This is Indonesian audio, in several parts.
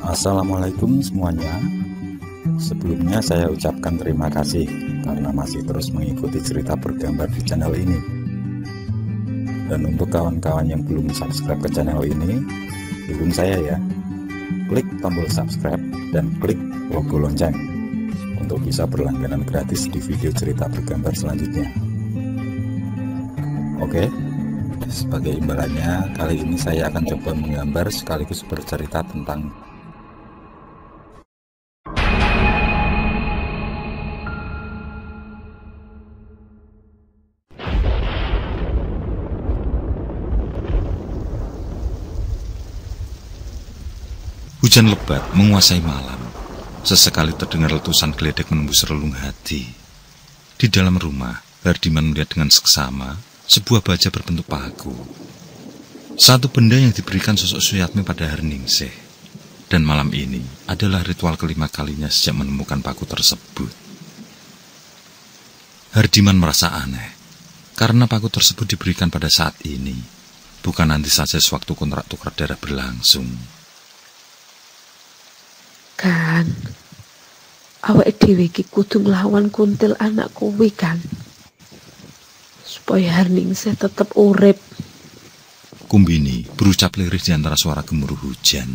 Assalamualaikum semuanya. Sebelumnya saya ucapkan terima kasih karena masih terus mengikuti cerita bergambar di channel ini. Dan untuk kawan-kawan yang belum subscribe ke channel ini, dukung saya ya. Klik tombol subscribe dan klik logo lonceng untuk bisa berlangganan gratis di video cerita bergambar selanjutnya. Oke, sebagai imbalannya kali ini saya akan coba menggambar sekaligus bercerita tentang hujan lebat menguasai malam. Sesekali terdengar letusan geledek menembus relung hati. Di dalam rumah, Hardiman melihat dengan seksama sebuah baja berbentuk paku. Satu benda yang diberikan sosok Suyatmi pada Harningsih. Dan malam ini adalah ritual kelima kalinya sejak menemukan paku tersebut. Hardiman merasa aneh, karena paku tersebut diberikan pada saat ini, bukan nanti saja sewaktu kontrak tukar darah berlangsung. Kan awake dhewe iki kudu nglawan kuntil anak kowe kan, supaya Harningsih tetep urip. Kumbini berucap lirih di antara suara gemuruh hujan.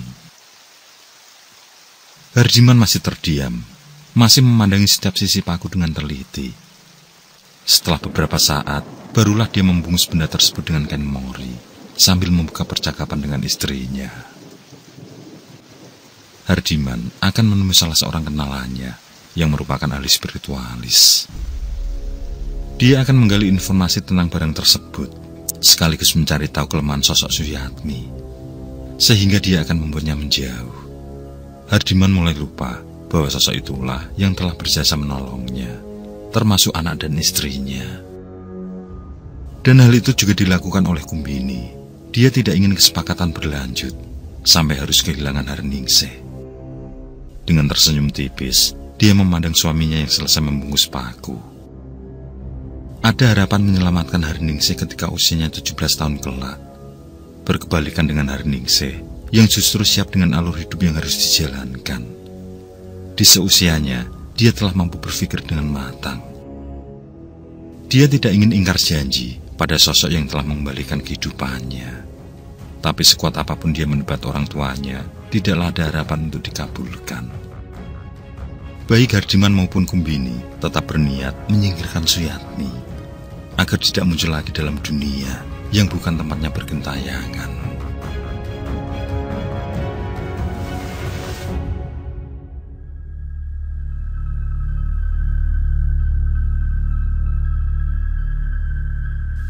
Hardiman masih terdiam, masih memandangi setiap sisi paku dengan teliti. Setelah beberapa saat, barulah dia membungkus benda tersebut dengan kain mori sambil membuka percakapan dengan istrinya. Hardiman akan menemui salah seorang kenalannya yang merupakan ahli spiritualis. Dia akan menggali informasi tentang barang tersebut, sekaligus mencari tahu kelemahan sosok Suyatmi, sehingga dia akan membuatnya menjauh. Hardiman mulai lupa bahwa sosok itulah yang telah berjasa menolongnya, termasuk anak dan istrinya. Dan hal itu juga dilakukan oleh Kumbini. Dia tidak ingin kesepakatan berlanjut sampai harus kehilangan Harningsih. Dengan tersenyum tipis, dia memandang suaminya yang selesai membungkus paku. Ada harapan menyelamatkan Harningsih ketika usianya 17 tahun kelak. Berkebalikan dengan Harningsih, yang justru siap dengan alur hidup yang harus dijalankan. Di seusianya, dia telah mampu berpikir dengan matang. Dia tidak ingin ingkar janji pada sosok yang telah mengembalikan kehidupannya. Tapi sekuat apapun dia mendebat orang tuanya, tidaklah ada harapan untuk dikabulkan. Baik Hardiman maupun Kumbini tetap berniat menyingkirkan Suyatmi agar tidak muncul lagi dalam dunia yang bukan tempatnya bergentayangan.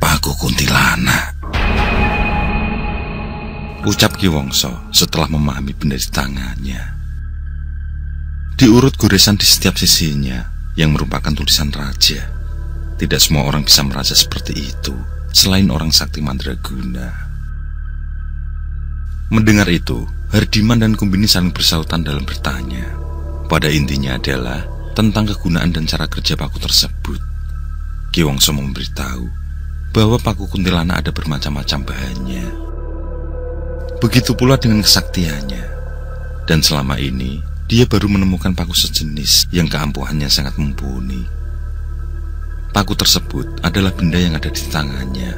Paku kuntilanak, ucap Ki Wongso setelah memahami benda di tangannya. Diurut goresan di setiap sisinya yang merupakan tulisan raja. Tidak semua orang bisa merasa seperti itu selain orang sakti mandraguna. Mendengar itu, Hardiman dan Kumbini saling bersautan dalam bertanya. Pada intinya adalah tentang kegunaan dan cara kerja paku tersebut. Ki Wongso memberitahu bahwa paku kuntilanak ada bermacam-macam bahannya. Begitu pula dengan kesaktiannya. Dan selama ini dia baru menemukan paku sejenis yang keampuhannya sangat mumpuni. Paku tersebut adalah benda yang ada di tangannya.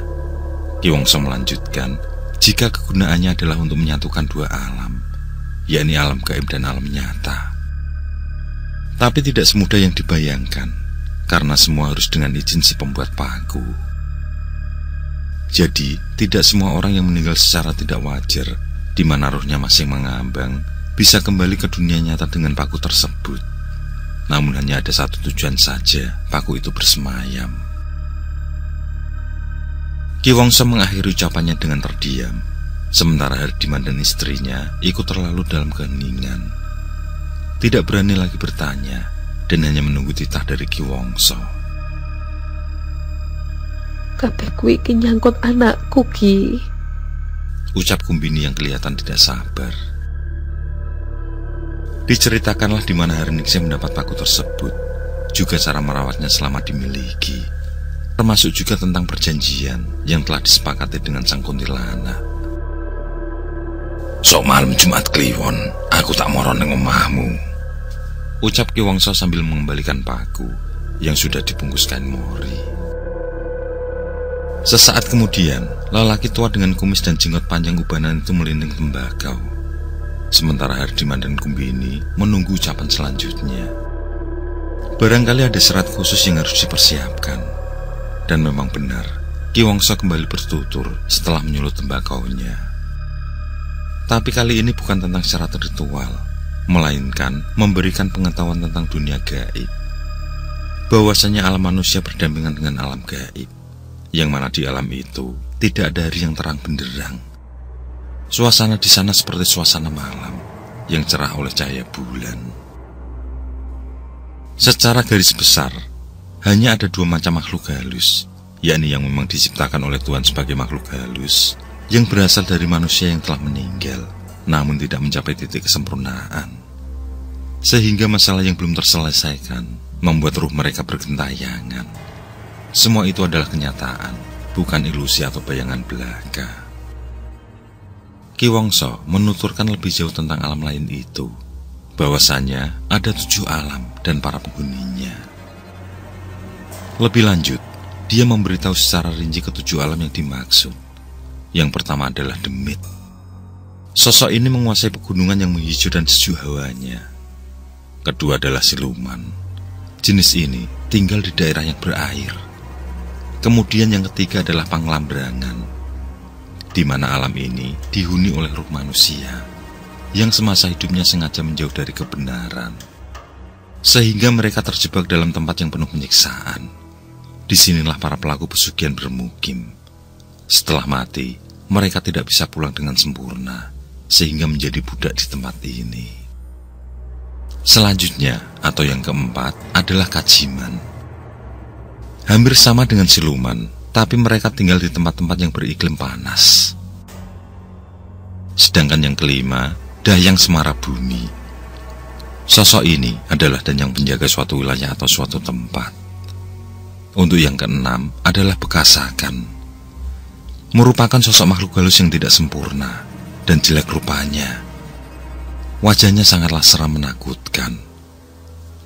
Ki Wongso melanjutkan, jika kegunaannya adalah untuk menyatukan dua alam, yakni alam gaib dan alam nyata. Tapi tidak semudah yang dibayangkan, karena semua harus dengan izin si pembuat paku. Jadi, tidak semua orang yang meninggal secara tidak wajar, di mana rohnya masih mengambang, bisa kembali ke dunia nyata dengan paku tersebut. Namun hanya ada satu tujuan saja paku itu bersemayam. Ki Wongso mengakhiri ucapannya dengan terdiam, sementara Hardiman dan istrinya ikut terlalu dalam keheningan. Tidak berani lagi bertanya dan hanya menunggu titah dari Ki Wongso. Kabeh kuwi iki nyangkut anakku, Ki, ucap Kumbini yang kelihatan tidak sabar. Diceritakanlah di mana Harningsih mendapat paku tersebut, juga cara merawatnya selama dimiliki, termasuk juga tentang perjanjian yang telah disepakati dengan sang kuntilanak. Sok malam Jumat Kliwon, aku tak moro ning omahmu, ucap Ki Wangsa sambil mengembalikan paku yang sudah dibungkus kain mori. Sesaat kemudian, lelaki tua dengan kumis dan jenggot panjang ubanan itu melinding tembakau. Sementara Hardiman dan Kumbini menunggu ucapan selanjutnya. Barangkali ada syarat khusus yang harus dipersiapkan. Dan memang benar, Ki Wangsa kembali bertutur setelah menyulut tembakaunya. Tapi kali ini bukan tentang syarat ritual, melainkan memberikan pengetahuan tentang dunia gaib. Bahwasanya alam manusia berdampingan dengan alam gaib, yang mana di alam itu tidak ada hari yang terang benderang. Suasana di sana seperti suasana malam yang cerah oleh cahaya bulan. Secara garis besar, hanya ada dua macam makhluk halus, yakni yang memang diciptakan oleh Tuhan sebagai makhluk halus, yang berasal dari manusia yang telah meninggal, namun tidak mencapai titik kesempurnaan. Sehingga masalah yang belum terselesaikan membuat ruh mereka bergentayangan. Semua itu adalah kenyataan, bukan ilusi atau bayangan belaka. Ki Wangsa menuturkan lebih jauh tentang alam lain itu, bahwasanya ada 7 alam dan para penghuninya. Lebih lanjut, dia memberitahu secara rinci ke-7 alam yang dimaksud. Yang pertama adalah Demit. Sosok ini menguasai pegunungan yang menghijau dan sejuk hawanya. Kedua adalah Siluman. Jenis ini tinggal di daerah yang berair. Kemudian yang ketiga adalah Panglambrangan, di mana alam ini dihuni oleh ruh manusia yang semasa hidupnya sengaja menjauh dari kebenaran, sehingga mereka terjebak dalam tempat yang penuh penyiksaan. Disinilah para pelaku pesugihan bermukim. Setelah mati, mereka tidak bisa pulang dengan sempurna, sehingga menjadi budak di tempat ini. Selanjutnya, atau yang keempat, adalah Kajiman. Hampir sama dengan Siluman, tapi mereka tinggal di tempat-tempat yang beriklim panas. Sedangkan yang kelima, Dayang Semara Bumi. Sosok ini adalah danyang penjaga suatu wilayah atau suatu tempat. Untuk yang keenam adalah Bekasakan. Merupakan sosok makhluk halus yang tidak sempurna dan jelek rupanya. Wajahnya sangatlah seram menakutkan.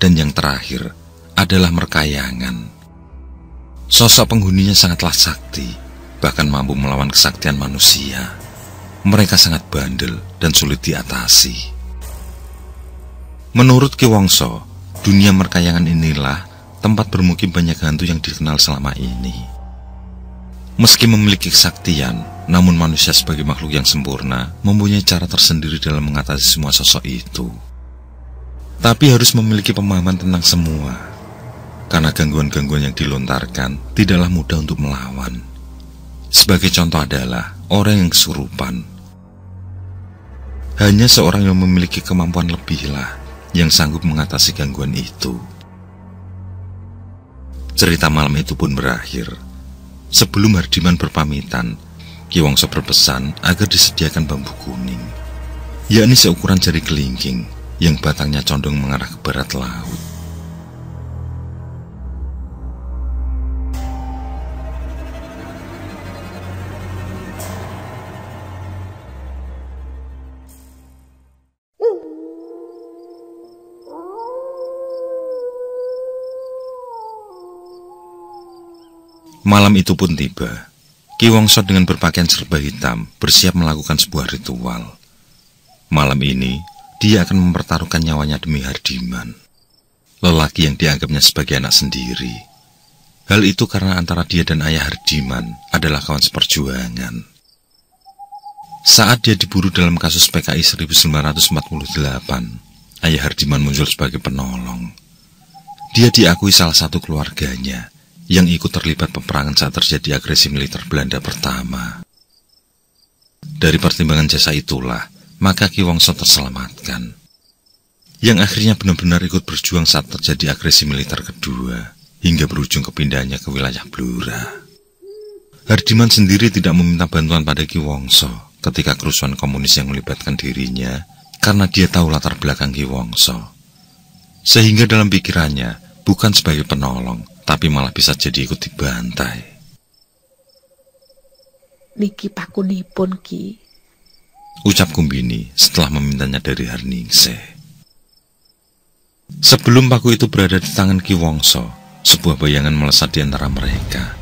Dan yang terakhir adalah Merkayangan. Sosok penghuninya sangatlah sakti, bahkan mampu melawan kesaktian manusia. Mereka sangat bandel dan sulit diatasi. Menurut Ki Wangsa, dunia Merkayangan inilah tempat bermukim banyak hantu yang dikenal selama ini. Meski memiliki kesaktian, namun manusia sebagai makhluk yang sempurna mempunyai cara tersendiri dalam mengatasi semua sosok itu. Tapi harus memiliki pemahaman tentang semua, karena gangguan-gangguan yang dilontarkan tidaklah mudah untuk melawan. Sebagai contoh adalah orang yang kesurupan. Hanya seorang yang memiliki kemampuan lebihlah yang sanggup mengatasi gangguan itu. Cerita malam itu pun berakhir. Sebelum Hardiman berpamitan, Ki Wangsa berpesan agar disediakan bambu kuning, yakni seukuran jari kelingking yang batangnya condong mengarah ke barat laut. Malam itu pun tiba. Ki Wangsa dengan berpakaian serba hitam bersiap melakukan sebuah ritual. Malam ini, dia akan mempertaruhkan nyawanya demi Hardiman, lelaki yang dianggapnya sebagai anak sendiri. Hal itu karena antara dia dan ayah Hardiman adalah kawan seperjuangan. Saat dia diburu dalam kasus PKI 1948, ayah Hardiman muncul sebagai penolong. Dia diakui salah satu keluarganya yang ikut terlibat peperangan saat terjadi agresi militer Belanda pertama. Dari pertimbangan jasa itulah, maka Ki Wangsa terselamatkan, yang akhirnya benar-benar ikut berjuang saat terjadi agresi militer kedua, hingga berujung kepindahannya ke wilayah Blora. Hardiman sendiri tidak meminta bantuan pada Ki Wangsa ketika kerusuhan komunis yang melibatkan dirinya, karena dia tahu latar belakang Ki Wangsa. Sehingga dalam pikirannya, bukan sebagai penolong, tapi malah bisa jadi ikut dibantai. Niki pakunipun Ki. ucap Kumbini setelah memintanya dari Harningsih. Sebelum paku itu berada di tangan Ki Wongso, sebuah bayangan melesat di antara mereka,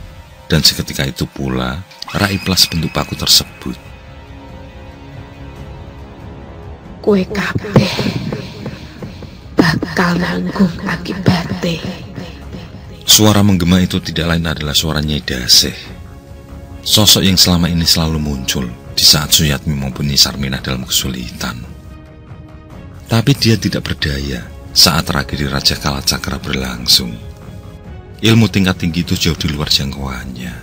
dan seketika itu pula raiblah bentuk paku tersebut. Kowe kabeh bakal nanggung akibate. Suara menggema itu tidak lain adalah suara Nyai Dasih, sosok yang selama ini selalu muncul di saat Suyatmi maupun Nyi Sarminah dalam kesulitan. Tapi dia tidak berdaya saat tragedi Raja Kalacakra berlangsung. Ilmu tingkat tinggi itu jauh di luar jangkauannya,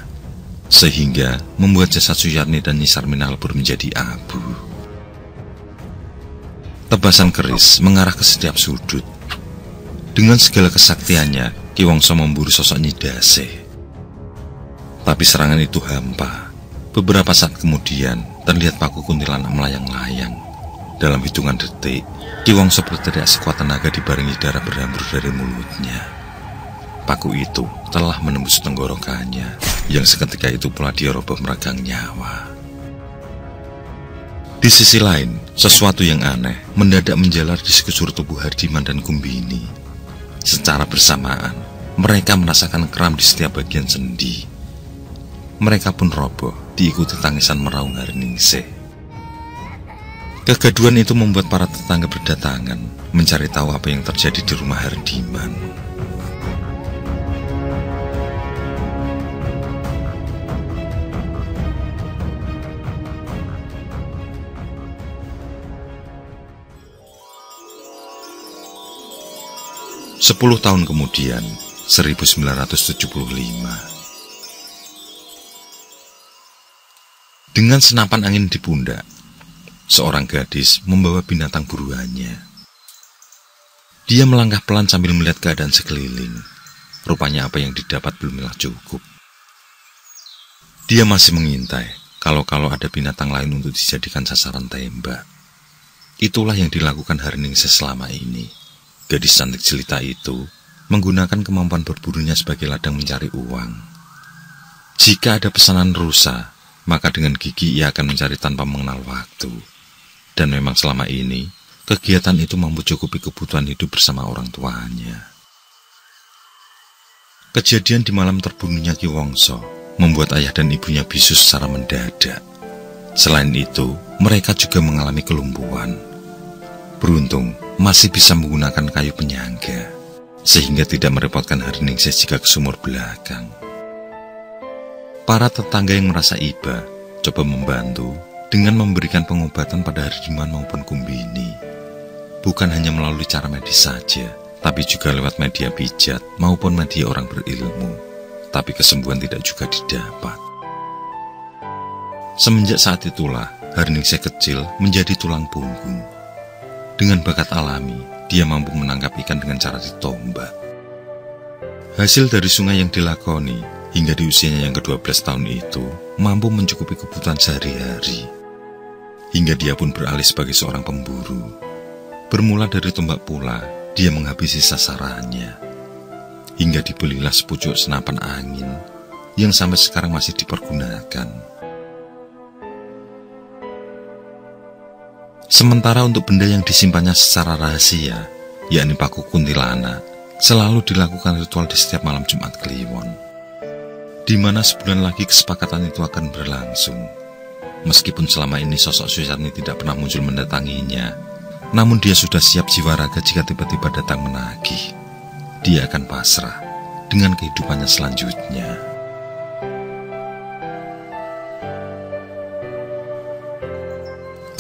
sehingga membuat jasad Suyatmi dan Nyi Sarminah lebur menjadi abu. Tebasan keris mengarah ke setiap sudut. Dengan segala kesaktiannya, Ki Wongso memburu sosok Nyi Dasih. Tapi serangan itu hampa. Beberapa saat kemudian, terlihat paku kuntilanak melayang-layang. Dalam hitungan detik, Ki Wongso berteriak sekuat tenaga dibarengi darah berhambur dari mulutnya. Paku itu telah menembus tenggorokannya, yang seketika itu pula dia roboh meregang nyawa. Di sisi lain, sesuatu yang aneh mendadak menjalar di sekujur tubuh Hardiman dan Kumbini. Secara bersamaan, mereka merasakan kram di setiap bagian sendi. Mereka pun roboh diikuti tangisan meraung Harningsih. Kegaduhan itu membuat para tetangga berdatangan mencari tahu apa yang terjadi di rumah Hardiman. Sepuluh tahun kemudian, 1975. Dengan senapan angin di pundak, seorang gadis membawa binatang buruannya. Dia melangkah pelan sambil melihat keadaan sekeliling. Rupanya apa yang didapat belumlah cukup. Dia masih mengintai kalau ada binatang lain untuk dijadikan sasaran tembak. Itulah yang dilakukan Harningsih selama ini. Gadis cantik jelita itu menggunakan kemampuan berburunya sebagai ladang mencari uang. Jika ada pesanan rusa, maka dengan gigi ia akan mencari tanpa mengenal waktu. Dan memang selama ini, kegiatan itu mampu cukupi kebutuhan hidup bersama orang tuanya. Kejadian di malam terbunuhnya Ki Wongso membuat ayah dan ibunya bisu secara mendadak. Selain itu, mereka juga mengalami kelumpuhan. Beruntung, masih bisa menggunakan kayu penyangga, sehingga tidak merepotkan Harningsih jika ke sumur belakang. Para tetangga yang merasa iba coba membantu dengan memberikan pengobatan pada Hardiman maupun Kumbini. Bukan hanya melalui cara medis saja, tapi juga lewat media pijat maupun media orang berilmu. Tapi kesembuhan tidak juga didapat. Semenjak saat itulah, Harningsih kecil menjadi tulang punggung. Dengan bakat alami, dia mampu menangkap ikan dengan cara ditombak. Hasil dari sungai yang dilakoni hingga di usianya yang ke-12 tahun itu mampu mencukupi kebutuhan sehari-hari. Hingga dia pun beralih sebagai seorang pemburu. Bermula dari tombak pula, dia menghabisi sasarannya. Hingga dibelilah sepucuk senapan angin yang sampai sekarang masih dipergunakan. Sementara untuk benda yang disimpannya secara rahasia, yakni paku kuntilanak, selalu dilakukan ritual di setiap malam Jumat Kliwon, di mana sebulan lagi kesepakatan itu akan berlangsung. Meskipun selama ini sosok Suyatmi tidak pernah muncul mendatanginya, namun dia sudah siap jiwa raga jika tiba-tiba datang menagih. Dia akan pasrah dengan kehidupannya selanjutnya.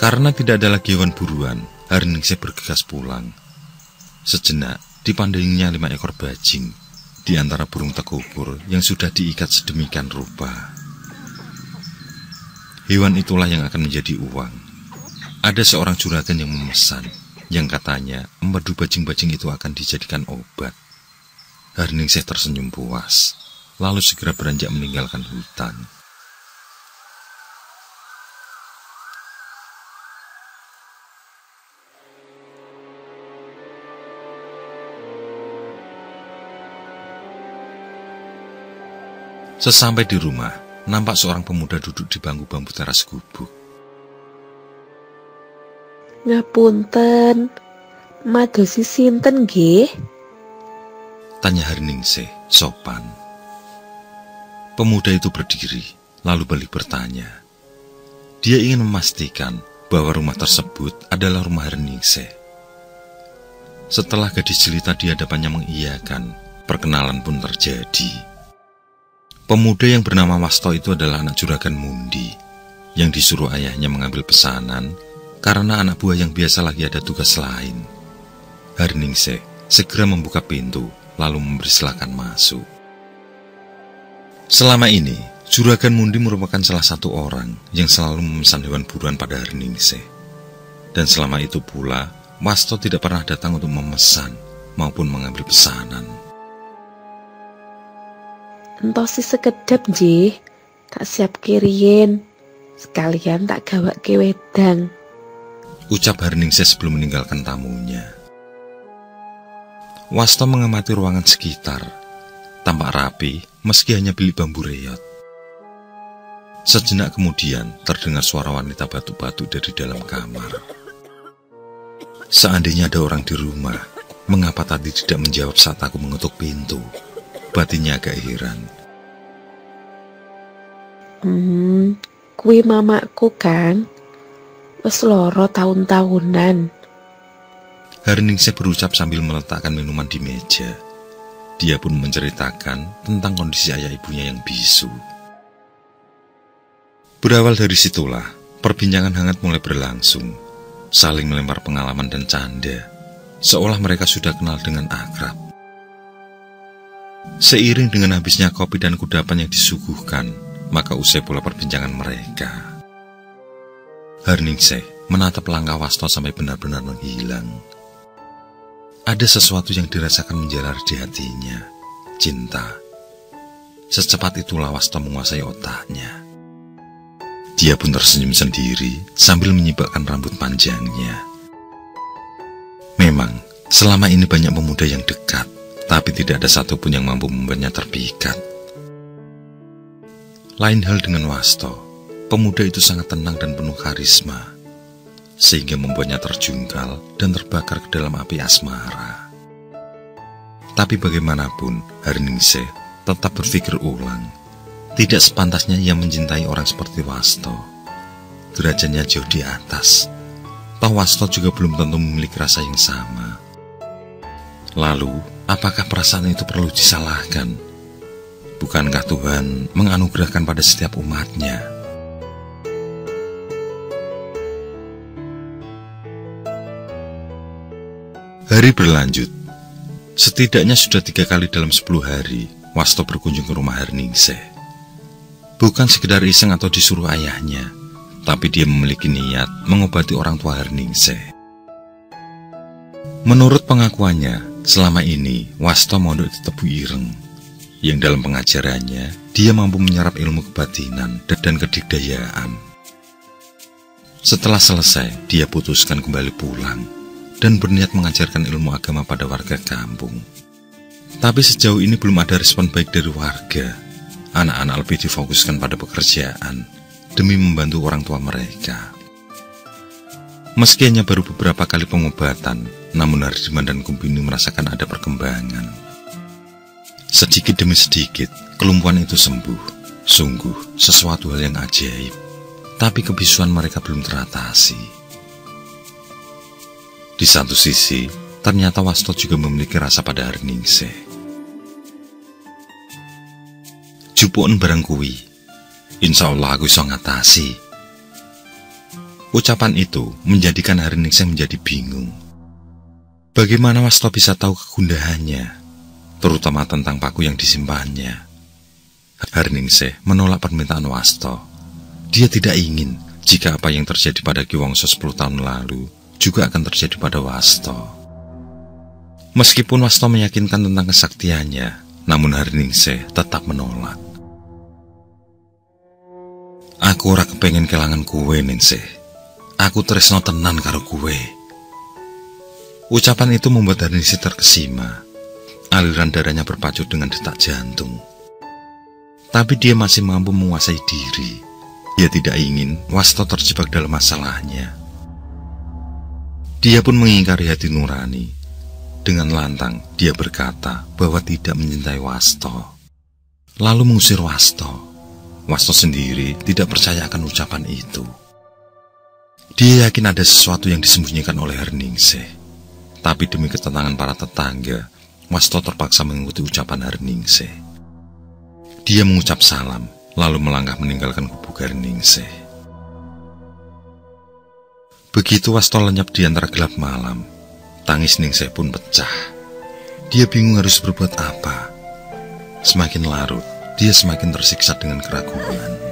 Karena tidak ada lagi hewan buruan, Harningsih bergegas pulang. Sejenak, dipandangnya 5 ekor bajing di antara burung tekubur yang sudah diikat sedemikian rupa. Hewan itulah yang akan menjadi uang. Ada seorang juragan yang memesan, yang katanya empedu bajing-bajing itu akan dijadikan obat. Harningsih tersenyum puas, lalu segera beranjak meninggalkan hutan. Sesampai di rumah, nampak seorang pemuda duduk di bangku bambu teras gubuk. Ngapunten, madosi sinten nggih? Tanya Harningsih sopan. Pemuda itu berdiri, lalu balik bertanya. Dia ingin memastikan bahwa rumah tersebut adalah rumah Harningsih. Setelah gadis jelita di hadapannya mengiyakan, perkenalan pun terjadi. Pemuda yang bernama Wasto itu adalah anak juragan Mundi, yang disuruh ayahnya mengambil pesanan karena anak buah yang biasa lagi ada tugas lain. Harningsih segera membuka pintu, lalu memberi silakan masuk. Selama ini, juragan Mundi merupakan salah satu orang yang selalu memesan hewan buruan pada Harningsih. Dan selama itu pula, Wasto tidak pernah datang untuk memesan maupun mengambil pesanan. Entosi sekedap nggih, tak siap kiriin. Sekalian tak gawak ke wedang. Ucap Harningsih sebelum meninggalkan tamunya. Wasto mengamati ruangan sekitar. Tampak rapi meski hanya bilik bambu reot. Sejenak kemudian terdengar suara wanita batuk-batuk dari dalam kamar. Seandainya ada orang di rumah, mengapa tadi tidak menjawab saat aku mengetuk pintu? Batinnya agak heran. Kuwi mamaku kan, wes loro tahun-tahunan. Harningsih berucap sambil meletakkan minuman di meja. Dia pun menceritakan tentang kondisi ayah ibunya yang bisu. Berawal dari situlah, perbincangan hangat mulai berlangsung, saling melempar pengalaman dan canda, seolah mereka sudah kenal dengan akrab. Seiring dengan habisnya kopi dan kudapan yang disuguhkan, maka usai pula perbincangan mereka. Harningsih menatap langkah Wasto sampai benar-benar menghilang. Ada sesuatu yang dirasakan menjalar di hatinya, cinta. Secepat itulah Wasto menguasai otaknya. Dia pun tersenyum sendiri sambil menyibakkan rambut panjangnya. Memang, selama ini banyak pemuda yang dekat, tapi tidak ada satupun yang mampu membuatnya terpikat. Lain hal dengan Wasto, pemuda itu sangat tenang dan penuh karisma, sehingga membuatnya terjungkal dan terbakar ke dalam api asmara. Tapi bagaimanapun, Harningsih tetap berpikir ulang. Tidak sepantasnya ia mencintai orang seperti Wasto. Derajatnya jauh di atas. Toh Wasto juga belum tentu memiliki rasa yang sama. Lalu, apakah perasaan itu perlu disalahkan? Bukankah Tuhan menganugerahkan pada setiap umatnya? Hari berlanjut. Setidaknya sudah 3 kali dalam 10 hari, Wasto berkunjung ke rumah Harningsih. Bukan sekedar iseng atau disuruh ayahnya, tapi dia memiliki niat mengobati orang tua Harningsih. Menurut pengakuannya, selama ini Wasto mondok di Tebu Ireng, yang dalam pengajarannya dia mampu menyerap ilmu kebatinan dan kedikdayaan. Setelah selesai, dia putuskan kembali pulang dan berniat mengajarkan ilmu agama pada warga kampung. Tapi sejauh ini belum ada respon baik dari warga. Anak-anak lebih difokuskan pada pekerjaan demi membantu orang tua mereka. Meski hanya baru beberapa kali pengobatan, namun Hardiman dan Kumbini merasakan ada perkembangan. Sedikit demi sedikit, kelumpuhan itu sembuh. Sungguh, sesuatu hal yang ajaib. Tapi kebisuan mereka belum teratasi. Di satu sisi, ternyata Wasto juga memiliki rasa pada Harningsih. Jupukun barang kuwi, insya Allah aku iso ngatasi. Ucapan itu menjadikan Harningsih menjadi bingung. Bagaimana Wasto bisa tahu kegundahannya, terutama tentang paku yang disimpannya? Harningsih menolak permintaan Wasto. Dia tidak ingin jika apa yang terjadi pada Ki Wangsa 10 tahun lalu juga akan terjadi pada Wasto. Meskipun Wasto meyakinkan tentang kesaktiannya, namun Harningsih tetap menolak. Aku ora kepengen kelangan kuwe, Ningsih. Aku tresno tenan karo kuwe. Ucapan itu membuat Harningsih terkesima. Aliran darahnya berpacu dengan detak jantung. Tapi dia masih mampu menguasai diri. Dia tidak ingin Wasto terjebak dalam masalahnya. Dia pun mengingkari hati nurani. Dengan lantang dia berkata bahwa tidak mencintai Wasto, lalu mengusir Wasto. Wasto sendiri tidak percaya akan ucapan itu. Dia yakin ada sesuatu yang disembunyikan oleh Herningsih. Tapi demi ketenangan para tetangga, Wasto terpaksa mengikuti ucapan Herningsih. Dia mengucap salam, lalu melangkah meninggalkan gubuk Herningsih. Begitu Wasto lenyap di antara gelap malam, tangis Ningsih pun pecah. Dia bingung harus berbuat apa. Semakin larut, dia semakin tersiksa dengan keraguan.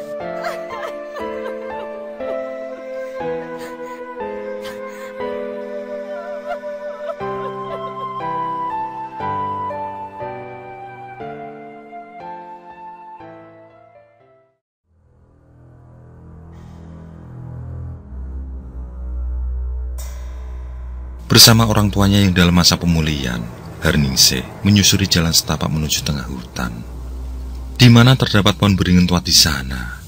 Bersama orang tuanya yang dalam masa pemulihan, Herningsih menyusuri jalan setapak menuju tengah hutan, di mana terdapat pohon beringin tua di sana.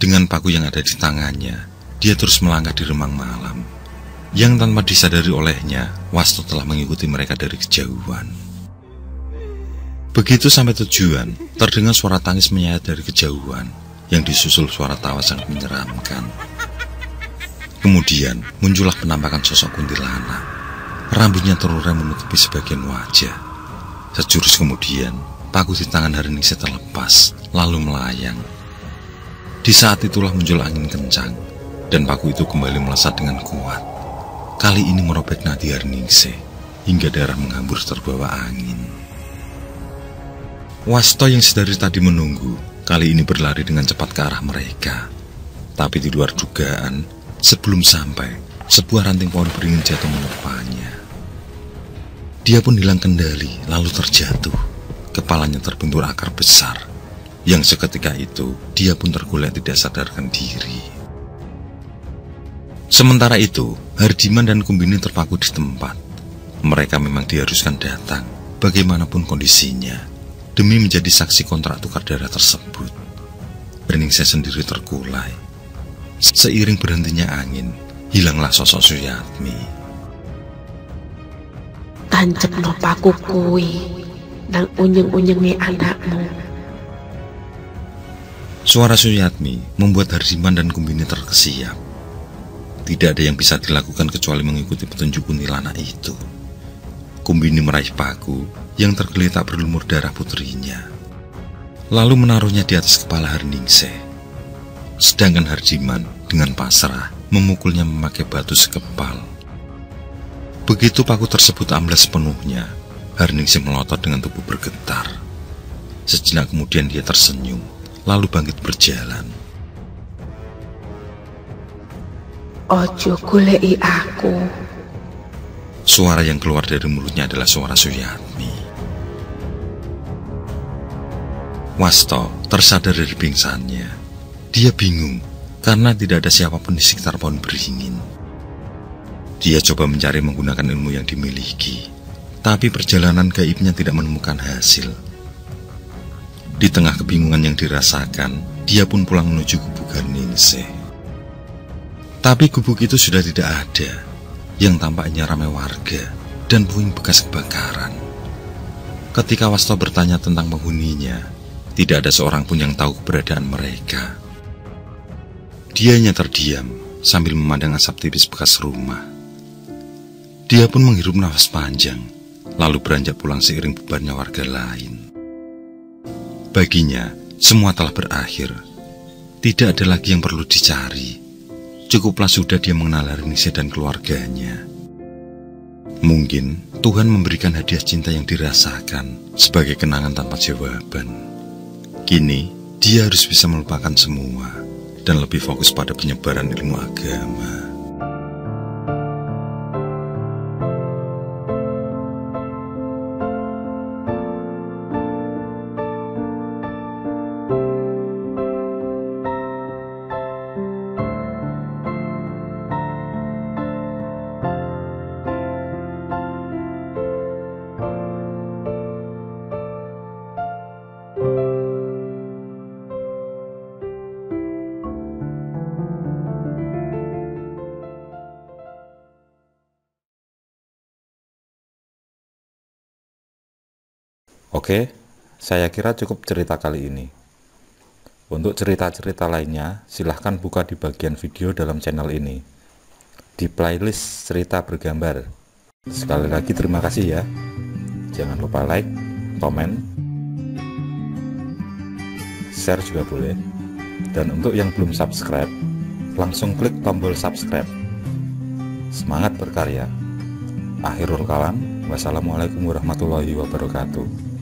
Dengan paku yang ada di tangannya, dia terus melangkah di remang malam, yang tanpa disadari olehnya, Wasto telah mengikuti mereka dari kejauhan. Begitu sampai tujuan, terdengar suara tangis menyayat dari kejauhan, yang disusul suara tawa sangat menyeramkan. Kemudian muncullah penampakan sosok kuntilanak. Rambutnya terurai menutupi sebagian wajah. Sejurus kemudian, paku di tangan Herningsih terlepas, lalu melayang. Di saat itulah muncul angin kencang, dan paku itu kembali melesat dengan kuat. Kali ini merobek nadi Herningsih, hingga darah menghambur terbawa angin. Wasto yang sedari tadi menunggu, kali ini berlari dengan cepat ke arah mereka. Tapi di luar dugaan, sebelum sampai, sebuah ranting pohon beringin jatuh menerpanya. Dia pun hilang kendali, lalu terjatuh. Kepalanya terbentur akar besar, yang seketika itu dia pun tergolek tidak sadarkan diri. Sementara itu, Hardiman dan Kumbini terpaku di tempat. Mereka memang diharuskan datang, bagaimanapun kondisinya, demi menjadi saksi kontrak tukar darah tersebut. Herningsih sendiri terkulai. Seiring berhentinya angin, hilanglah sosok Suyatmi. Tancapno paku kuwi nang unyeng-unyengi anakmu. Suara Suyatmi membuat Hardiman dan Kumbini terkesiap. Tidak ada yang bisa dilakukan kecuali mengikuti petunjuk kuntilanak itu. Kumbini meraih paku yang tergeletak berlumur darah putrinya, lalu menaruhnya di atas kepala Herningsih. Sedangkan Hardiman dengan pasrah memukulnya memakai batu sekepal. Begitu paku tersebut amblas sepenuhnya, Herningsih melotot dengan tubuh bergetar. Sejenak kemudian dia tersenyum, lalu bangkit berjalan. Ojo goleki aku. Suara yang keluar dari mulutnya adalah suara Suyatmi. Wasto tersadar dari pingsannya. Dia bingung karena tidak ada siapapun di sekitar pohon beringin. Dia coba mencari menggunakan ilmu yang dimiliki, tapi perjalanan gaibnya tidak menemukan hasil. Di tengah kebingungan yang dirasakan, dia pun pulang menuju gubuk Herningsih. Tapi gubuk itu sudah tidak ada, yang tampaknya ramai warga dan puing bekas kebakaran. Ketika Wasto bertanya tentang penghuninya, tidak ada seorang pun yang tahu keberadaan mereka. Dianya terdiam sambil memandang asap tipis bekas rumah. Dia pun menghirup nafas panjang, lalu beranjak pulang seiring bubarnya warga lain. Baginya, semua telah berakhir. Tidak ada lagi yang perlu dicari. Cukuplah sudah dia mengenal Herningsih dan keluarganya. Mungkin Tuhan memberikan hadiah cinta yang dirasakan sebagai kenangan tanpa jawaban. Kini, dia harus bisa melupakan semua dan lebih fokus pada penyebaran ilmu agama. Oke, saya kira cukup cerita kali ini. Untuk cerita-cerita lainnya, silahkan buka di bagian video dalam channel ini, di playlist cerita bergambar. Sekali lagi terima kasih ya. Jangan lupa like, komen, share juga boleh. Dan untuk yang belum subscribe, langsung klik tombol subscribe. Semangat berkarya. Akhirul kalam, wassalamualaikum warahmatullahi wabarakatuh.